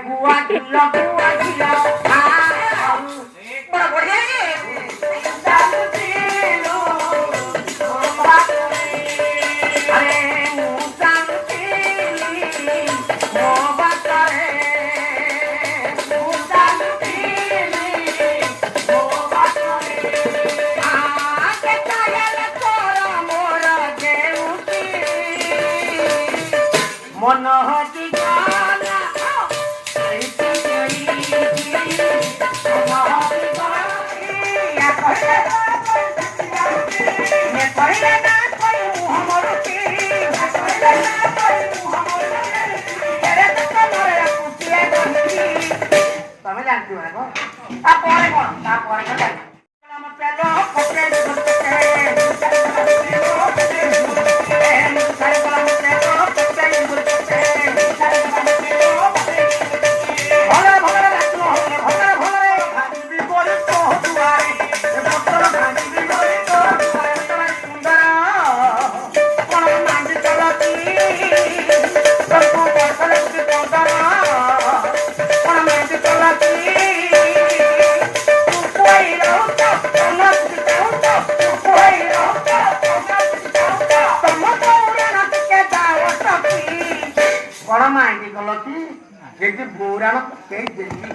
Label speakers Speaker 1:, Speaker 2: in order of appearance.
Speaker 1: गुआ ढिला बड़ा बढ़िया मन हजी તમે જાણતી હોય આ કોણે કોણ આ કોણે કોણ କଣ ମାଇକି ଗଲ କି ଯେମିତି ବୌରାଣ ପକେଇ ଦେଲି।